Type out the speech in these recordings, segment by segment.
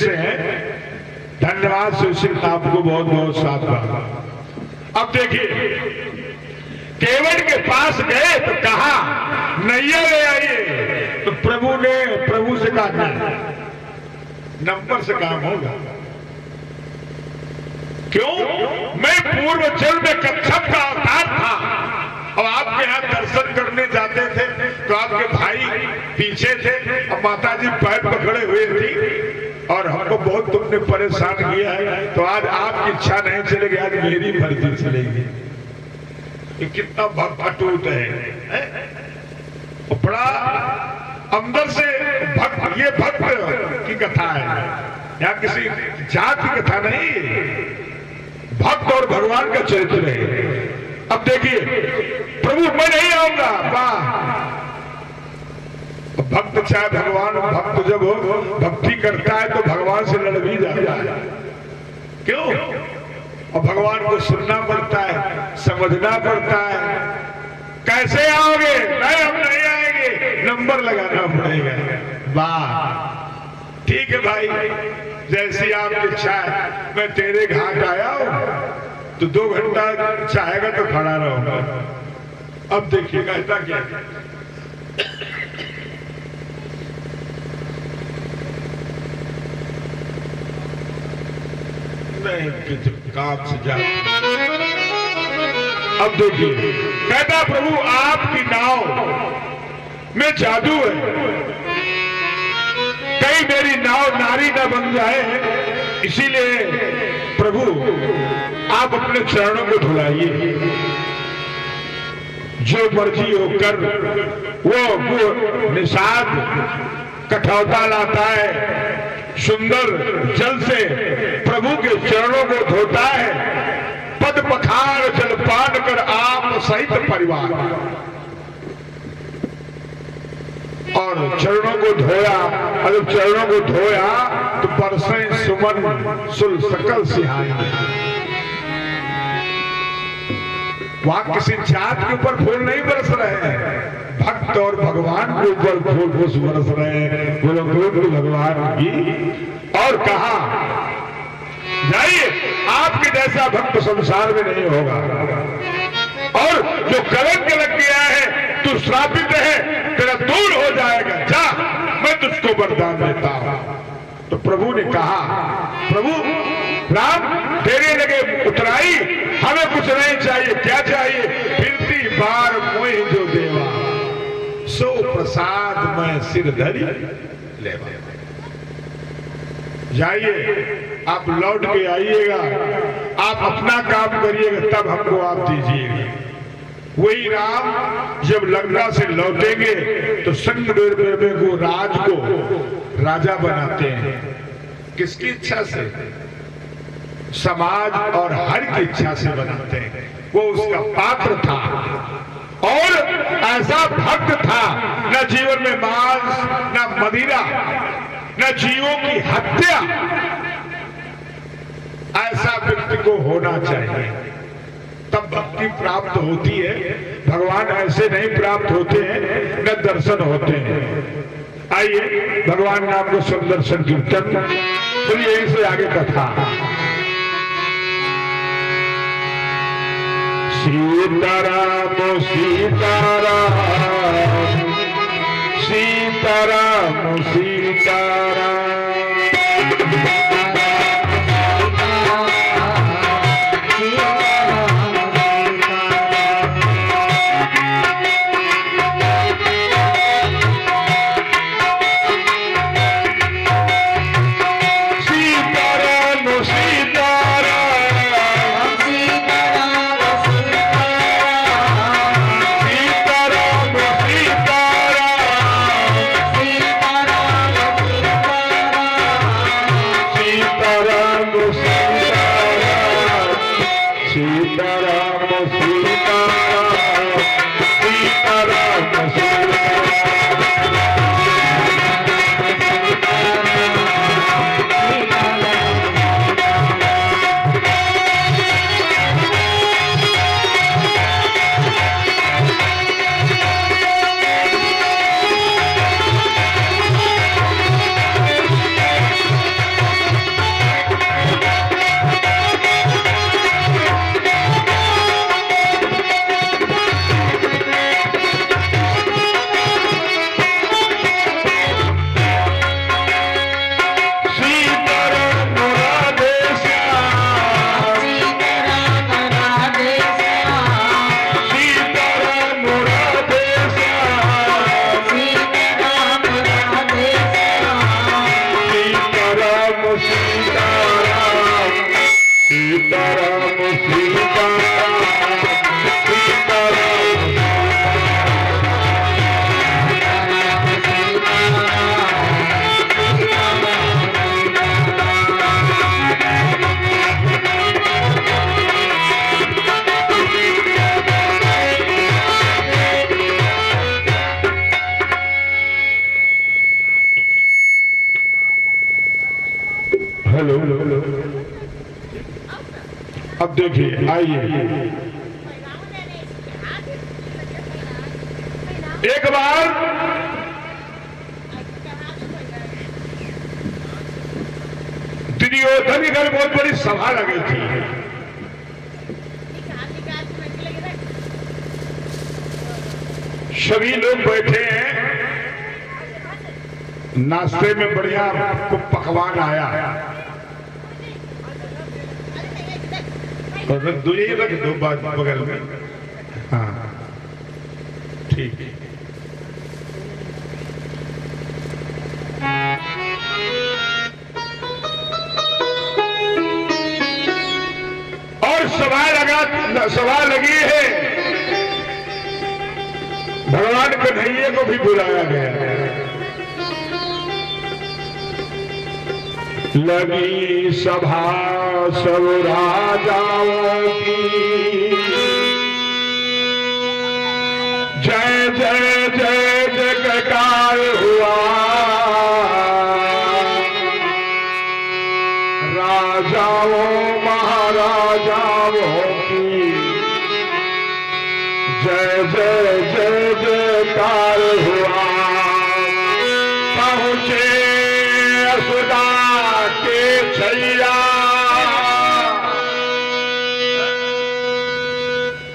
से हैं। धन्यवाद सुशील, आपको बहुत बहुत साधुवाद। अब देखिए, केवट के पास गए तो कहा नैया ले आइए, तो प्रभु से कहा नंबर से काम होगा। क्यों? मैं पूर्व जन्म में कच्छप का अवतार था, और आपके यहाँ दर्शन करने जाते थे तो आपके भाई पीछे थे और माता जी पैर पकड़े हुए थी, और हमको बहुत तुमने परेशान किया है, तो आज आपकी इच्छा नहीं चलेगी, आज मेरी मर्जी चलेगी। ये कितना भक्त अटूट है, बड़ा अंदर से भक्त। ये भक्त की कथा है, यहाँ किसी जात की कथा नहीं, भक्त और भगवान का चरित्र है। अब देखिए, प्रभु मैं नहीं आऊंगा, वाह। भक्त चाहे भगवान, भक्त जब भक्ति करता है तो भगवान से लड़ भी जाता है। क्यों? और भगवान को सुनना पड़ता है, समझना पड़ता है। कैसे आओगे? नहीं, हम नहीं आएंगे, नंबर लगाना पड़ेगा। वाह, ठीक है भाई, जैसी आपकी इच्छा है। मैं तेरे घाट आया हूं तो 2 घंटा चाहेगा तो खड़ा रहूंगा। अब देखिएगा ऐसा क्या है। नहीं, काम से जा। अब देखिए, कहता प्रभु आपकी नाव में जादू है, कहीं मेरी नाव नारी न बन जाए, इसीलिए प्रभु आप अपने चरणों को धुलाइए। जो मर्जी हो कर वो निषाद कठौता लाता है, सुंदर जल से प्रभु के चरणों को धोता है, पद पखार जलपान कर आप सहित परिवार, और चरणों को धोया। और जब चरणों को धोया तो बरसें सुमन सुल सकल सिहाई। वहां किसी जात के ऊपर फूल नहीं बरस रहे हैं, भक्त और भगवान के ऊपर फूल बरस रहे हैं, बोलो बोलो भगवान की। और कहा जाइए, आपके जैसा भक्त संसार में नहीं होगा, और जो कलंक लग गया है तू श्रापित है, तेरा दूर हो जाएगा, जा, मैं तुझको वरदान देता हूं। तो प्रभु ने कहा, प्रभु राम तेरे लगे उतराई, हमें कुछ नहीं चाहिए। क्या चाहिए? फिरती बार मोहि जो देवा, सो प्रसाद मैं सिर धरी लेवा। जाइए, आप लौट के आइएगा, आप अपना काम करिएगा, तब हमको आप दीजिएगा। वही राम जब लंका से लौटेंगे तो संग में वो राज को राजा बनाते हैं। किसकी इच्छा से? समाज और हर की इच्छा से बनाते हैं। वो उसका पात्र था, और ऐसा भक्त था, न जीवन में मांस, न मदिरा, न जीवों की हत्या। ऐसा व्यक्ति को होना चाहिए, तब भक्ति प्राप्त होती है। भगवान ऐसे नहीं प्राप्त होते हैं, न दर्शन होते हैं। आइए भगवान नाम को सुंदर संकीर्तन सुनिए, यहीं से आगे कथा। सीताराम सीताराम सीताराम सीताराम। सीताराम सीताराम सीताराम सीताराम। हेलो, अब देखिए, आइए एक बार दुर्योधन की घर बहुत बड़ी सभा लगी थी। सभी लोग बैठे हैं, नाश्ते में बढ़िया पकवान आया। और दो यही रख दो बात बगल में। हाँ ठीक है। और सभा लगी है, भगवान कन्हैया को भी बुलाया गया। लगी सभा सब राजाओं की, जय जय जय जयकार हुआ। राजाओं महाराजाओं की जय जय जय जयकार हुआ। पहुंचे असुदा के छैया,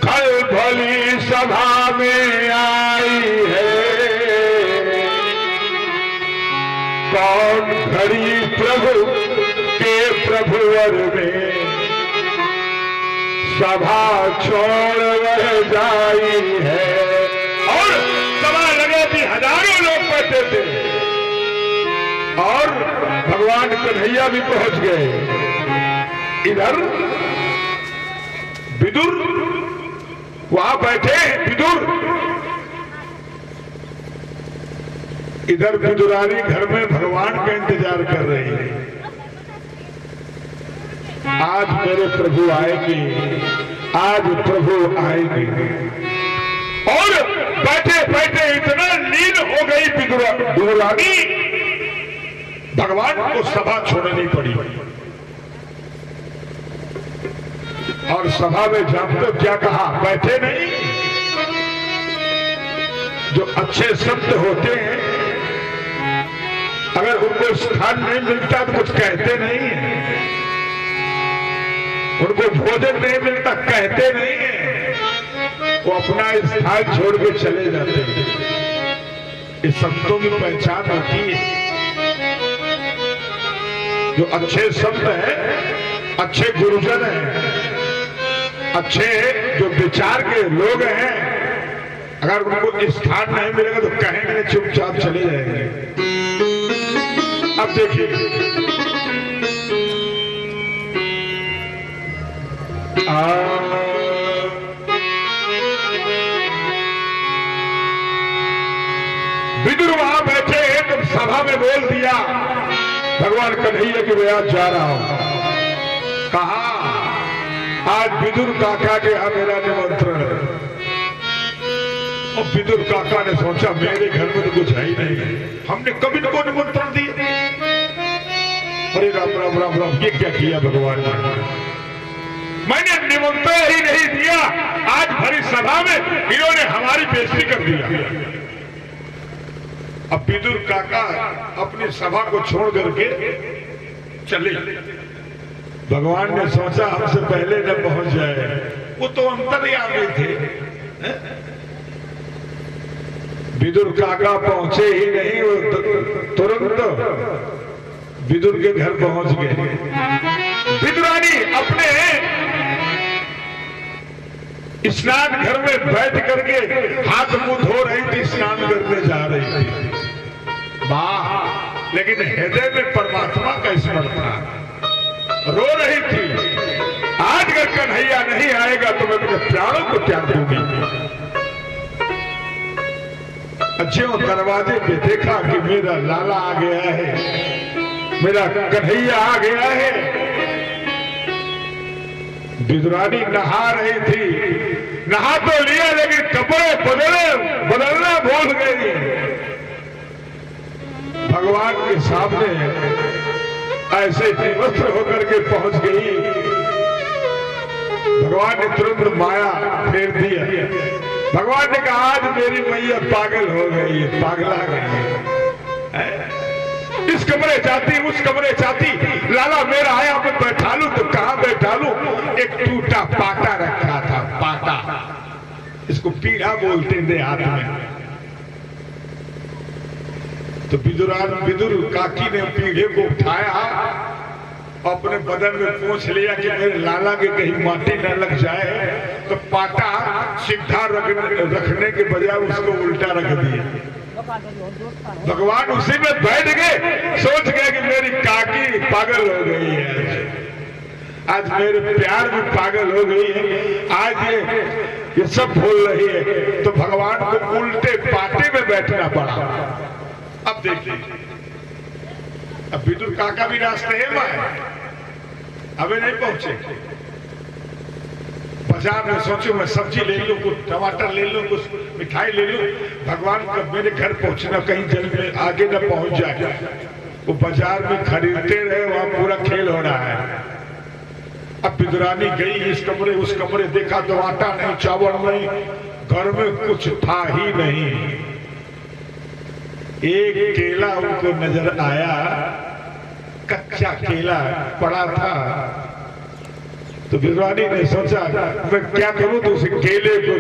कल भली सभा में आई है। कौन घड़ी प्रभु के प्रभुवर में, सभा छोड़ वह जाई है। और सभा लगे थी, हजारों लोग बैठे थे और भगवान कन्हैया भी पहुंच गए। इधर विदुर वहां बैठे, विदुर इधर विदुरानी घर में भगवान का इंतजार कर रही है। आज मेरे प्रभु आएंगे, आज प्रभु आएंगे। और बैठे बैठे इतना लीन हो गई विदुरानी, भगवान को सभा छोड़नी पड़ी। और सभा में जानते क्या कहा? बैठे नहीं, जो अच्छे शब्द होते हैं अगर उनको स्थान नहीं मिलता तो कुछ कहते नहीं है, उनको भोजन नहीं मिलता कहते नहीं है, वो अपना स्थान छोड़ के चले जाते हैं। इस संतों की पहचान होती है। जो अच्छे संत हैं, अच्छे गुरुजन हैं, अच्छे जो विचार के लोग हैं, अगर उनको स्थान नहीं मिलेगा तो कहेंगे चुपचाप चले जाएंगे। अब देखिए, विदुर वहां बैठे तो सभा में बोल दिया भगवान कन्हैया की मैं आज जा रहा हूं। कहा आज विदुर काका के यहां मेरा निमंत्रण है। और विदुर काका ने सोचा मेरे घर में तो कुछ है ही नहीं, हमने कभी इनको निमंत्रण दिया। अरे राम राम राम राम, ये क्या किया भगवान ने? मैंने निमंत्रण ही नहीं दिया, आज भरी सभा में इन्होंने हमारी बेइज्जती कर दिया। अब विदुर काका अपनी सभा को छोड़ करके चले। भगवान ने सोचा हमसे पहले न पहुंच जाए, वो तो अंतर्यामी थे। विदुर काका पहुंचे ही नहीं, वो तुरंत विदुर के घर पहुंच गए। विदुरानी अपने स्नान घर में बैठ करके हाथ मुंह धो रही थी, स्नान करने जा रही थी। वाह, लेकिन हृदय में परमात्मा का स्मरण था। रो रही थी, आज अगर कन्हैया नहीं आएगा तो मैं अपने प्राणों को त्याग दूंगी। ज्यों दरवाजे पे देखा कि मेरा लाला आ गया है, मेरा कन्हैया आ गया है। विदुरानी नहा रही थी, नहा तो लिया लेकिन कपड़े बदलना भूल गई। भगवान के सामने ऐसे वस्त्र होकर के पहुंच गई। भगवान ने तुरंत माया फेर दिया। भगवान ने कहा आज मेरी मैया पागल हो गई है, पागला गई है। इस कमरे जाती, उस कमरे जाती, लाला मेरा आया मैं बैठा लूं तो कहां बैठा लूं। एक टूटा पाटा रखा था, पाटा, इसको पीढ़ा बोलते थे हाथ में। तो विदुर काकी ने पीढ़े को उठाया, अपने बदन में पूछ लिया कि मेरे लाला के कहीं माटी न लग जाए, तो पाटा सीधा रखने के बजाय उसको उल्टा रख दिया। भगवान उसी में बैठ गए, सोच गए कि मेरी काकी पागल हो गई है, आज मेरे प्यार भी पागल हो गई है, आज ये सब भूल रही है। तो भगवान को उल्टे पाटे में बैठना पड़ा। अब देखिए, अब विदुर काका भी रास्ते है वहां, अभी नहीं पहुंचे। बाजार में सोचो मैं सब्जी ले लूं, कुछ टमाटर ले लूं, कुछ मिठाई ले लूं, भगवान का मेरे घर पहुंचना कहीं जल्द में आगे न पहुंच जाए। वो बाजार में खरीदते रहे, वहां पूरा खेल हो रहा है। अब विदुरानी गई इस कमरे उस कमरे, देखा तो आटा नहीं, चावल नहीं, घर में कुछ था ही नहीं। एक केला उनको नजर आया, कच्चा केला पड़ा था। तो विदुरानी ने सोचा मैं क्या करूं, तो उस केले को